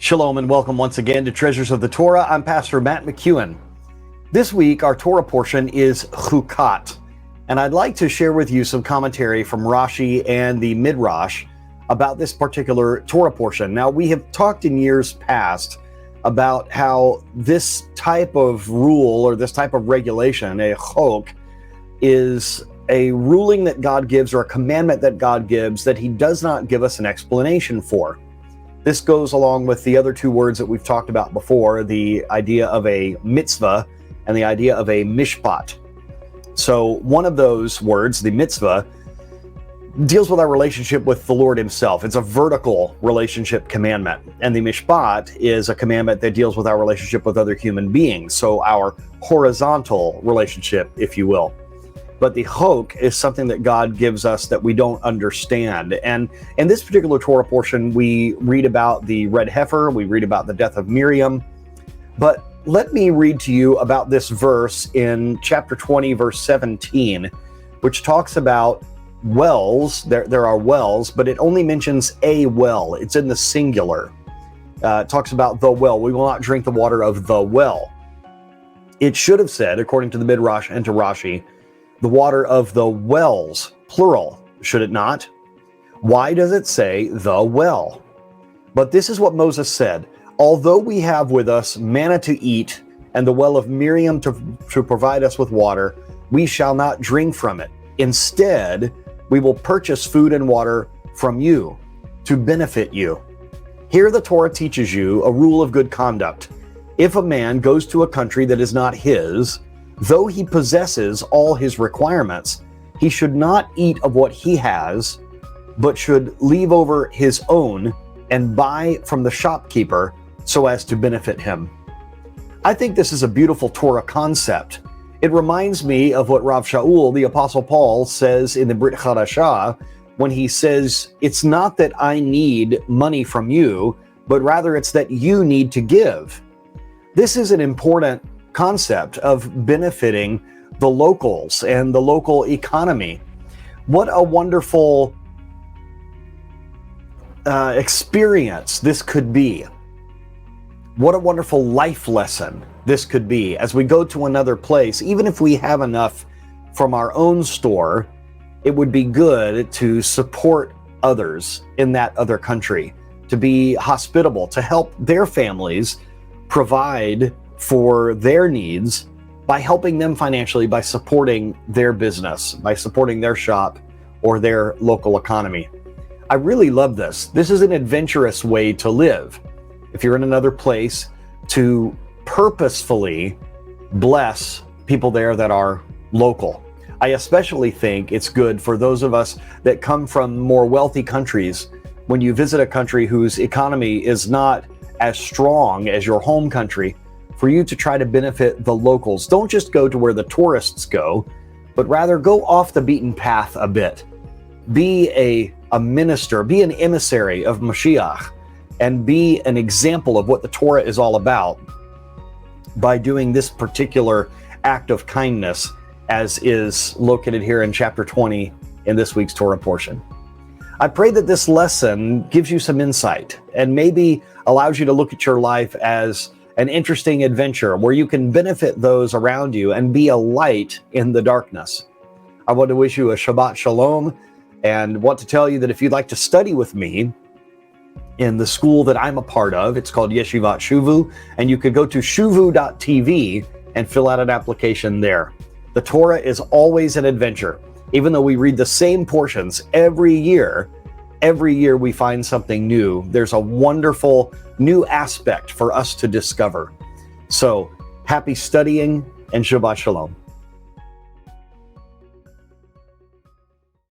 Shalom and welcome once again to Treasures of the Torah. I'm Pastor Matt McEwen. This week, our Torah portion is Chukat, and I'd like to share with you some commentary from Rashi and the Midrash about this particular Torah portion. Now, we have talked in years past about how this type of rule or this type of regulation, a chok, is a ruling that God gives or a commandment that God gives that he does not give us an explanation for. This goes along with the other two words that we've talked about before, the idea of a mitzvah and the idea of a mishpat. So one of those words, the mitzvah, deals with our relationship with the Lord himself. It's a vertical relationship commandment. And the mishpat is a commandment that deals with our relationship with other human beings. So our horizontal relationship, if you will. But the chok is something that God gives us that we don't understand. And in this particular Torah portion, we read about the red heifer, we read about the death of Miriam. But let me read to you about this verse in chapter 20, verse 17, which talks about wells. There are wells, but it only mentions a well. It's in the singular. It talks about the well. We will not drink the water of the well. It should have said, according to the Midrash and to Rashi, the water of the wells, plural, should it not? Why does it say the well? But this is what Moses said: although we have with us manna to eat and the well of Miriam to provide us with water, we shall not drink from it. Instead, we will purchase food and water from you to benefit you. Here the Torah teaches you a rule of good conduct. If a man goes to a country that is not his, though he possesses all his requirements, he should not eat of what he has, but should leave over his own and buy from the shopkeeper so as to benefit him. I think this is a beautiful Torah concept. It reminds me of what Rav Shaul, the Apostle Paul, says in the Brit Chadashah when he says, it's not that I need money from you, but rather it's that you need to give. This is an important concept of benefiting the locals and the local economy. What a wonderful experience this could be. What a wonderful life lesson this could be as we go to another place. Even if we have enough from our own store, it would be good to support others in that other country, to be hospitable, to help their families provide for their needs by helping them financially, by supporting their business, by supporting their shop or their local economy. I really love this. This is an adventurous way to live. If you're in another place, to purposefully bless people there that are local. I especially think it's good for those of us that come from more wealthy countries. When you visit a country whose economy is not as strong as your home country, for you to try to benefit the locals. Don't just go to where the tourists go, but rather go off the beaten path a bit. Be a minister, be an emissary of Mashiach, and be an example of what the Torah is all about by doing this particular act of kindness, as is located here in chapter 20 in this week's Torah portion. I pray that this lesson gives you some insight and maybe allows you to look at your life as an interesting adventure where you can benefit those around you and be a light in the darkness. I want to wish you a Shabbat Shalom and want to tell you that if you'd like to study with me in the school that I'm a part of, it's called Yeshivat Shuvu, and you could go to shuvu.tv and fill out an application there. The Torah is always an adventure. Even though we read the same portions every year we find something new. There's a wonderful new aspect for us to discover. So happy studying and Shabbat Shalom.